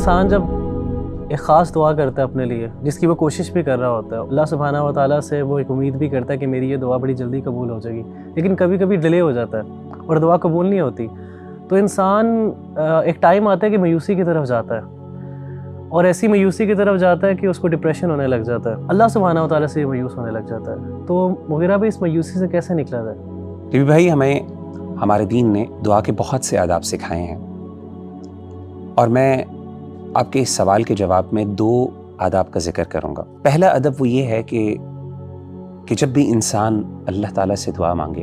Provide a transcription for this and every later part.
انسان جب ایک خاص دعا کرتا ہے اپنے لیے، جس کی وہ کوشش بھی کر رہا ہوتا ہے، اللہ سبحانہ و تعالیٰ سے وہ ایک امید بھی کرتا ہے کہ میری یہ دعا بڑی جلدی قبول ہو جائے گی، لیکن کبھی کبھی ڈیلے ہو جاتا ہے اور دعا قبول نہیں ہوتی، تو انسان ایک ٹائم آتا ہے کہ مایوسی کی طرف جاتا ہے، اور ایسی مایوسی کی طرف جاتا ہے کہ اس کو ڈپریشن ہونے لگ جاتا ہے، اللہ سبحانہ و تعالیٰ سے مایوس ہونے لگ جاتا ہے۔ تو مغیرہ بھائی اس مایوسی سے کیسے نکلا جائے؟ ٹی بھائی، ہمیں ہمارے دین نے دعا کے بہت سے آداب سکھائے ہیں، اور میں آپ کے اس سوال کے جواب میں 2 آداب کا ذکر کروں گا۔ پہلا ادب وہ یہ ہے کہ جب بھی انسان اللہ تعالیٰ سے دعا مانگے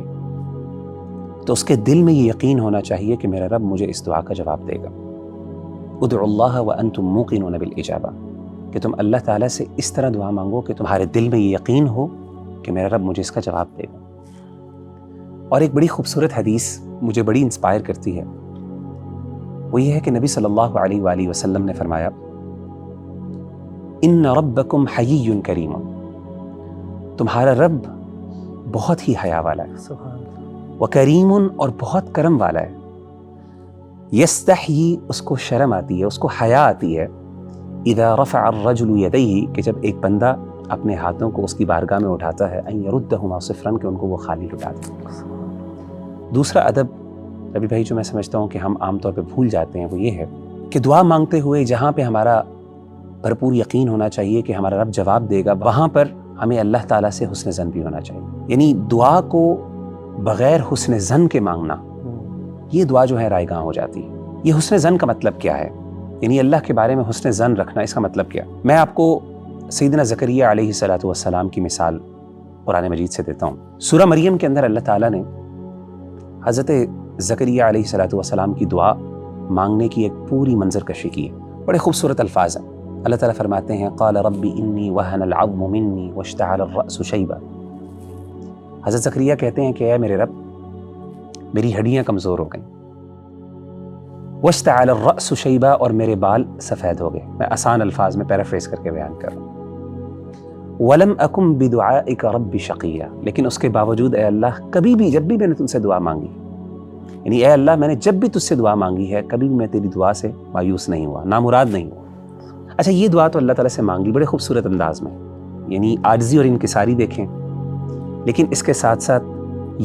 تو اس کے دل میں یہ یقین ہونا چاہیے کہ میرا رب مجھے اس دعا کا جواب دے گا۔ ادعوا اللہ وانتم موقنون بالاجابہ، کہ تم اللہ تعالیٰ سے اس طرح دعا مانگو کہ تمہارے دل میں یہ یقین ہو کہ میرا رب مجھے اس کا جواب دے گا۔ اور ایک بڑی خوبصورت حدیث مجھے بڑی انسپائر کرتی ہے، وہ یہ ہے کہ نبی صلی اللہ علیہ وآلہ وسلم نے فرمایا، ان ربکم حیی کریم، تمہارا رب بہت ہی حیا والا ہے، وکریم، اور بہت کرم والا ہے، یستحیی، اس کو شرم آتی ہے، اس کو حیا آتی ہے، اذا رفع الرجل یدیہ، کہ جب ایک بندہ اپنے ہاتھوں کو اس کی بارگاہ میں اٹھاتا ہے، ان یردہما صفرا، کہ ان کو وہ خالی لٹا دے۔ دوسرا ادب ربی بھائی جو میں سمجھتا ہوں کہ ہم عام طور پہ بھول جاتے ہیں، وہ یہ ہے کہ دعا مانگتے ہوئے جہاں پہ ہمارا بھرپور یقین ہونا چاہیے کہ ہمارا رب جواب دے گا، وہاں پر ہمیں اللہ تعالیٰ سے حسن ظن بھی ہونا چاہیے۔ یعنی دعا کو بغیر حسن ظن کے مانگنا، یہ دعا جو ہے رائے گاں ہو جاتی ہے۔ یہ حسن ظن کا مطلب کیا ہے؟ یعنی اللہ کے بارے میں حسن ظن رکھنا، اس کا مطلب کیا؟ میں آپ کو سیدنا زکریہ علیہ السلام کی مثال قرآن مجید سے دیتا ہوں۔ سورہ مریم کے اندر اللہ تعالیٰ نے حضرت زکریہ علیہ السلام کی دعا مانگنے کی ایک پوری منظر کشی کی ہے، بڑے خوبصورت الفاظ ہیں۔ اللہ تعالیٰ فرماتے ہیں، قال ربی انی وہن العظم منی واشتعل الرأس شیبا۔ حضرت زکریہ کہتے ہیں کہ اے میرے رب، میری ہڈیاں کمزور ہو گئیں، واشتعل الرأس شیبا، اور میرے بال سفید ہو گئے۔ میں آسان الفاظ میں پیرافریز کر کے بیان کر رہا ہوں۔ ولم اکم بدعائک رب شقیا، لیکن اس کے باوجود اے اللہ، کبھی بھی جب بھی میں نے تم سے دعا مانگی، یعنی اے اللہ میں نے جب بھی تجھ سے دعا مانگی ہے، کبھی بھی میں تیری دعا سے مایوس نہیں ہوا، نامراد نہیں ہوا۔ اچھا، یہ دعا تو اللہ تعالیٰ سے مانگی بڑے خوبصورت انداز میں، یعنی عاجزی اور انکساری دیکھیں، لیکن اس کے ساتھ ساتھ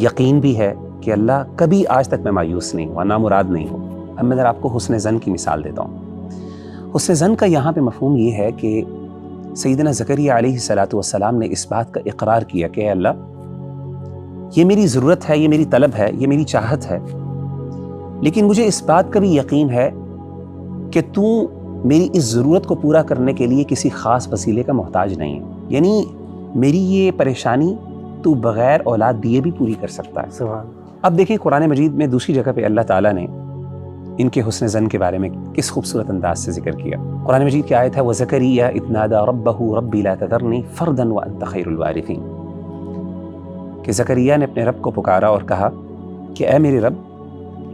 یقین بھی ہے کہ اللہ کبھی آج تک میں مایوس نہیں ہوا، نامراد نہیں ہوا۔ اب میں ذرا آپ کو حسن ظن کی مثال دیتا ہوں۔ حسن ظن کا یہاں پہ مفہوم یہ ہے کہ سیدنا زکریہ علیہ السلام نے اس بات کا اقرار کیا کہ اے اللہ، یہ میری ضرورت ہے، یہ میری طلب ہے، یہ میری چاہت ہے، لیکن مجھے اس بات کا بھی یقین ہے کہ تو میری اس ضرورت کو پورا کرنے کے لیے کسی خاص وسیلے کا محتاج نہیں ہے، یعنی میری یہ پریشانی تو بغیر اولاد دیے بھی پوری کر سکتا ہے۔ سبحان۔ اب دیکھیں قرآن مجید میں دوسری جگہ پہ اللہ تعالیٰ نے ان کے حسن ظن کے بارے میں کس خوبصورت انداز سے ذکر کیا۔ قرآن مجید کی آیت ہے، وَزَكَرِيَّا إِذْ نَادَىٰ رَبَّهُ رَبِّ لَا تَذَرْنِي فَرْدًا وَأَنْتَ خَيْرُ الْوَارِثِينَ، کہ زکریا نے اپنے رب کو پکارا اور کہا کہ اے میرے رب،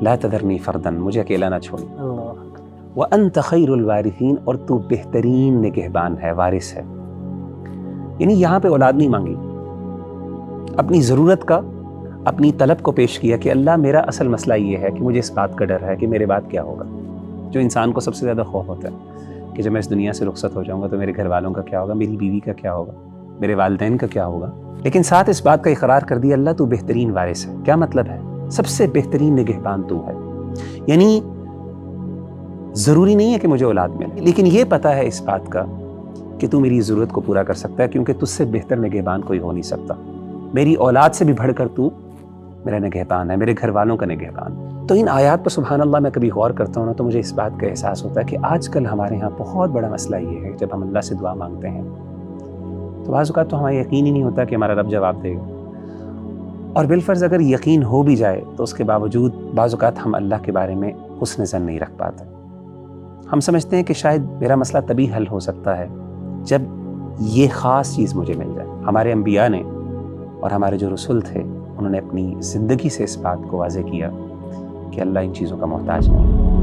لا تذرنی فردن، مجھے اکیلا نہ چھوڑ، وَأَنْتَ خَيْرُ الْوَارِثِينَ، اور تو بہترین نگہبان ہے، وارث ہے۔ یعنی یہاں پہ اولاد نہیں مانگی، اپنی ضرورت کا، اپنی طلب کو پیش کیا کہ اللہ، میرا اصل مسئلہ یہ ہے کہ مجھے اس بات کا ڈر ہے کہ میرے بعد کیا ہوگا۔ جو انسان کو سب سے زیادہ خوف ہوتا ہے کہ جب میں اس دنیا سے رخصت ہو جاؤں گا تو میرے گھر والوں کا کیا ہوگا، میری بیوی کا کیا ہوگا، میرے والدین کا کیا ہوگا، لیکن ساتھ اس بات کا اقرار کر دیا، اللہ تو بہترین وارث ہے۔ کیا مطلب ہے؟ سب سے بہترین نگہبان تو ہے، یعنی ضروری نہیں ہے کہ مجھے اولاد ملے، لیکن یہ پتہ ہے اس بات کا کہ تو میری ضرورت کو پورا کر سکتا ہے، کیونکہ تجھ سے بہتر نگہبان کوئی ہو نہیں سکتا۔ میری اولاد سے بھی بڑھ کر تو میرا نگہبان ہے، میرے گھر والوں کا نگہبان۔ تو ان آیات پر سبحان اللہ میں کبھی غور کرتا ہوں نا، تو مجھے اس بات کا احساس ہوتا ہے کہ آج کل ہمارے ہاں بہت بڑا مسئلہ یہ ہے، جب ہم اللہ سے دعا مانگتے ہیں تو بعض اوقات تو ہمیں یقین ہی نہیں ہوتا کہ ہمارا رب جواب دے گا، اور بالفرض اگر یقین ہو بھی جائے تو اس کے باوجود بعض اوقات ہم اللہ کے بارے میں حسن ظن نہیں رکھ پاتے۔ ہم سمجھتے ہیں کہ شاید میرا مسئلہ تبھی حل ہو سکتا ہے جب یہ خاص چیز مجھے مل جائے۔ ہمارے انبیاء نے اور ہمارے جو رسول تھے، انہوں نے اپنی زندگی سے اس بات کو واضح کیا کہ اللہ ان چیزوں کا محتاج نہیں ہے۔